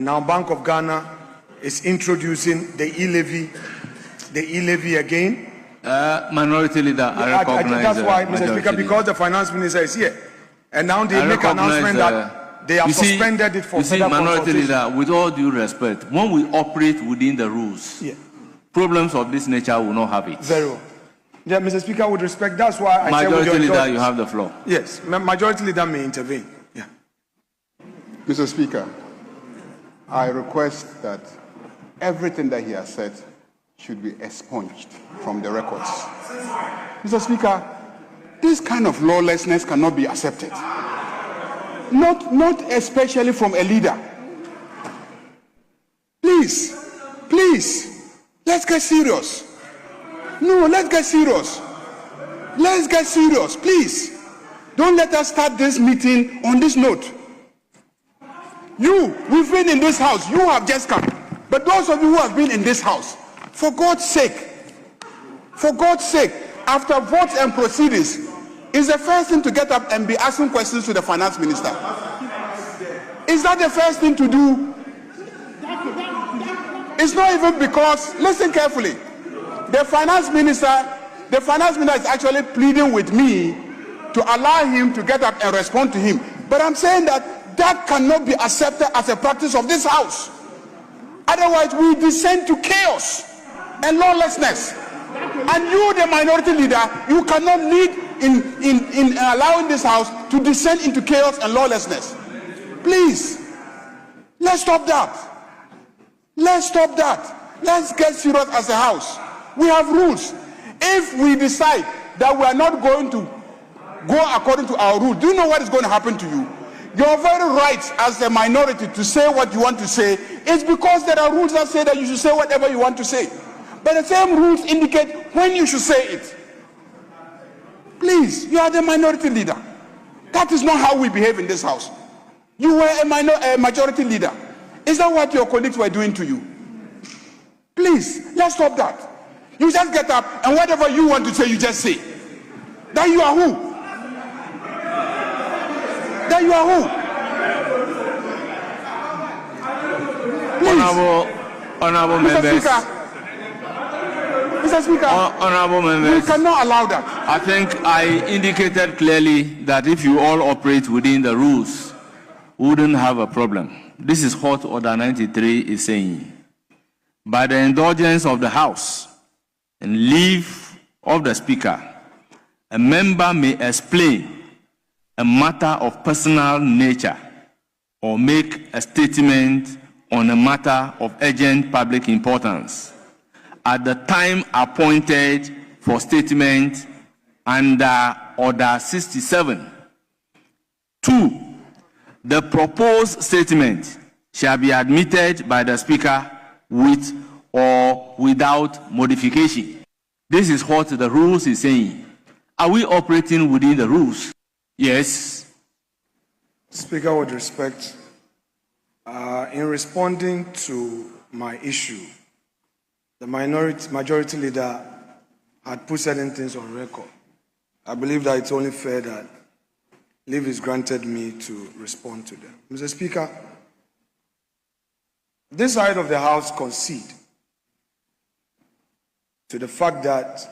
Now, Bank of Ghana is introducing the e-levy again. Minority Leader, I recognize. That's why, Mr. Speaker, because the finance minister is here, and now they make an announcement that they have suspended it for you see, Minority Leader, with all due respect, when we operate within the rules, problems of this nature will not have it. Very well. Yeah, Mr. Speaker, with respect, that's why I said Majority Leader, you have the floor. Yes, Majority Leader may intervene. Yeah. Mr. Speaker, I request that everything that he has said should be expunged from the records. Mr. Speaker, this kind of lawlessness cannot be accepted. Not especially from a leader. Please, let's get serious. No, let's get serious. Let's get serious, please. Don't let us start this meeting on this note. We've been in this house. You have just come. But those of you who have been in this house, for God's sake, after votes and proceedings, is the first thing to get up and be asking questions to the finance minister. Is that the first thing to do? It's not even because, listen carefully, the finance minister is actually pleading with me to allow him to get up and respond to him. But I'm saying that cannot be accepted as a practice of this house. Otherwise, we descend to chaos and lawlessness. And you, the minority leader, you cannot lead in allowing this house to descend into chaos and lawlessness. Please, let's stop that. Let's get serious as a house. We have rules. If we decide that we are not going to go according to our rules, do you know what is going to happen to you? Your very right as a minority to say what you want to say is because there are rules that say that you should say whatever you want to say. But the same rules indicate when you should say it. Please, you are the minority leader. That is not how we behave in this house. You were a majority leader. Is that what your colleagues were doing to you? Please, let's stop that. You just get up and whatever you want to say, you just say. That you are who? That you are who? Please. Honorable members. Mr. Speaker, honorable members, we cannot allow that. I think I indicated clearly that if you all operate within the rules, we wouldn't have a problem. This is what Order 93 is saying. By the indulgence of the House and leave of the Speaker, a member may explain a matter of personal nature or make a statement on a matter of urgent public importance at the time appointed for statement under Order 67. 2. The proposed statement shall be admitted by the Speaker with or without modification. This is what the rules is saying. Are we operating within the rules? Yes. Speaker, with respect, in responding to my issue, the majority leader had put certain things on record. I believe that it's only fair that leave is granted me to respond to them. Mr. Speaker, this side of the House concede to the fact that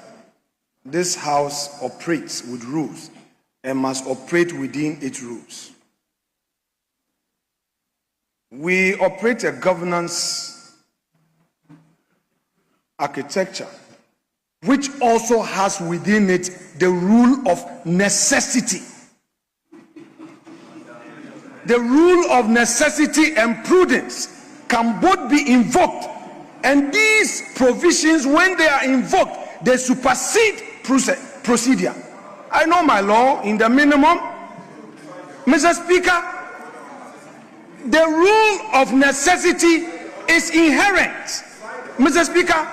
this House operates with rules and must operate within its rules. We operate a governance architecture which also has within it the rule of necessity. The rule of necessity and prudence can both be invoked, and these provisions, when they are invoked, they supersede procedure. I know my law in the minimum. Mr. Speaker, the rule of necessity is inherent. Mr. Speaker,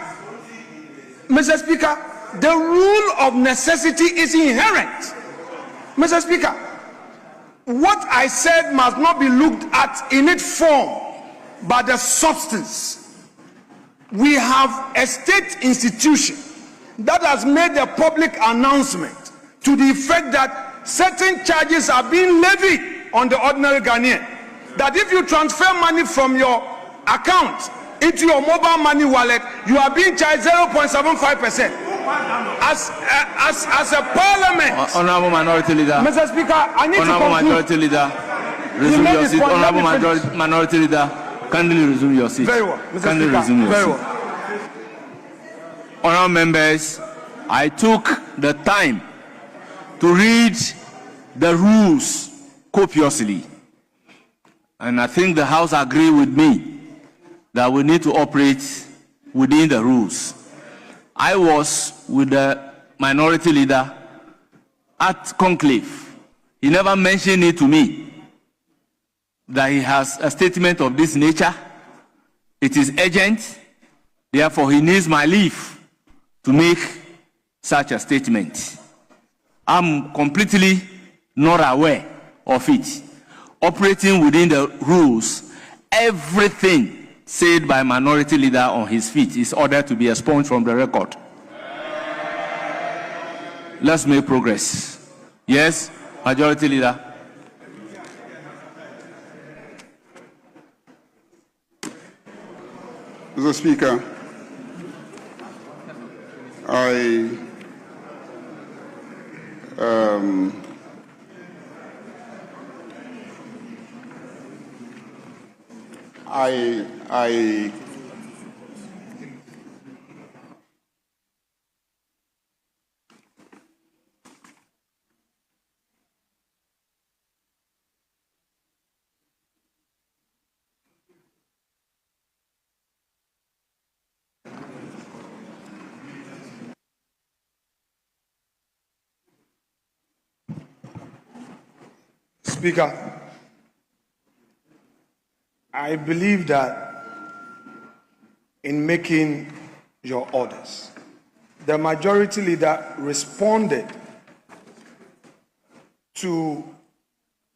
the rule of necessity is inherent. Mr. Speaker, what I said must not be looked at in its form, but the substance. We have a state institution that has made a public announcement to the effect that certain charges are being levied on the ordinary Ghanaian. that if you transfer money from your account into your mobile money wallet, you are being charged 0.75%. As a parliament, Honorable Minority Leader, Mr. Speaker, I need Honorable to conclude. Minority Leader, resume your seat. Honorable Minority Leader, kindly resume your seat. Very well, Mr. Kindly Speaker. resume your Very seat. well. Honorable members, I took the time to read the rules copiously, and I think the House agree with me that we need to operate within the rules. I was with the Minority Leader at conclave. He never mentioned it to me that he has a statement of this nature. It is urgent, therefore he needs my leave to make such a statement. I'm completely not aware of it. Operating within the rules, everything said by Minority Leader on his feet is ordered to be expunged from the record. Let's make progress. Yes, Majority Leader. Mr. Speaker, Speaker, I believe that in making your orders, the Majority Leader responded to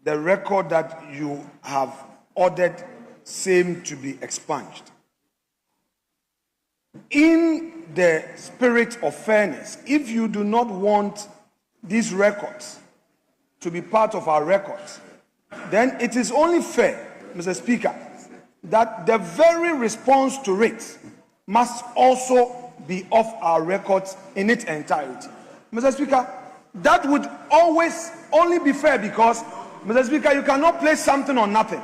the record that you have ordered same to be expunged. In the spirit of fairness, if you do not want these records to be part of our records, then it is only fair, Mr. Speaker, that the very response to it must also be off our records in its entirety. Mr. Speaker, that would always only be fair because, Mr. Speaker, you cannot place something on nothing.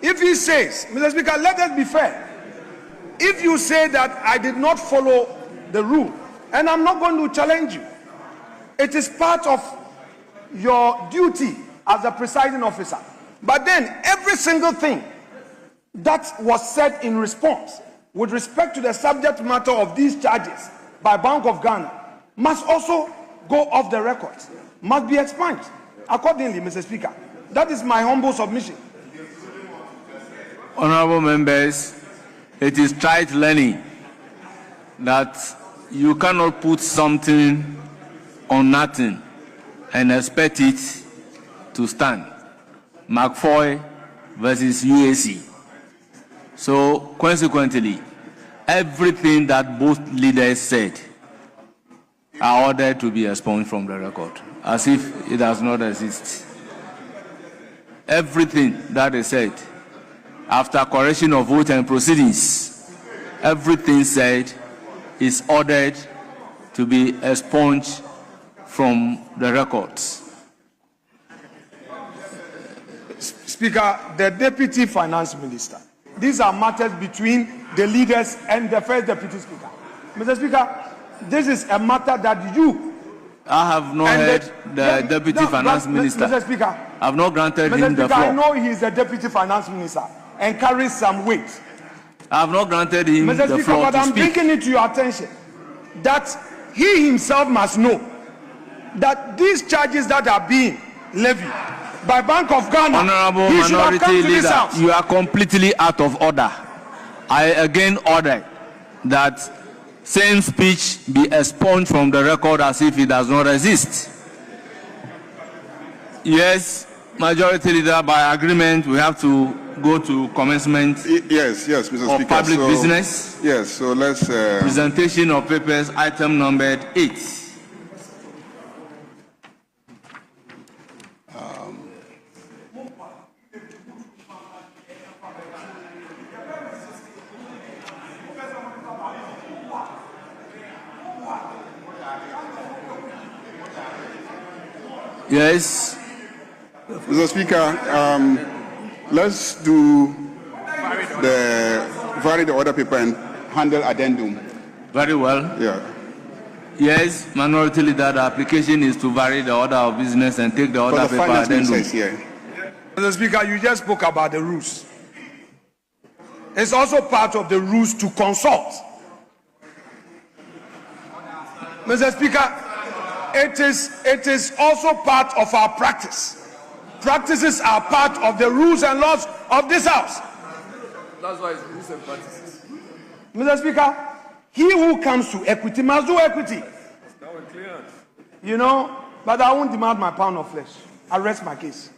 If he says, Mr. Speaker, let us be fair. If you say that I did not follow the rule, and I'm not going to challenge you, it is part of your duty as a presiding officer. But then every single thing that was said in response with respect to the subject matter of these charges by Bank of Ghana must also go off the records, must be expunged accordingly, Mr. Speaker. That is my humble submission. Honorable members, it is trite learning that you cannot put something on nothing and expect it to stand. McFoy versus UAC. So consequently, everything that both leaders said are ordered to be expunged from the record, as if it does not exist. Everything that they said, after correction of vote and proceedings, everything said is ordered to be expunged from the records. Speaker, the Deputy Finance Minister, these are matters between the leaders and the First Deputy Speaker. Mr. Speaker, this is a matter that you... I have not heard the Deputy Finance Minister. Mr. Speaker, I have not granted him the Speaker, floor. I know he is the Deputy Finance Minister and carries some weight. I have not granted him Mr. the Speaker, floor but to I'm speak. bringing it to your attention that he himself must know that these charges that are being levied by Bank of Ghana, Honorable he should have come Minority to this Leader, house. you are completely out of order. I again order that same speech be expunged from the record as if it does not exist. Yes, Majority Leader, by agreement, we have to go to commencement Yes, Mr. of Speaker. public business. Yes, so let's... Presentation of papers, item numbered 8. Yes. Mr. Speaker, let's vary the order paper and handle addendum. Very well. Yeah. Yes, Minority Leader, the application is to vary the order of business and take the order paper addendum. Mr. Speaker, you just spoke about the rules. It's also part of the rules to consult. Mr. Speaker, it is also part of our practice. Practices are part of the rules and laws of this House. That's why it's rules and practices. Mr. Speaker, he who comes to equity must do equity. Now we're clear. You know, but I won't demand my pound of flesh. I rest my case.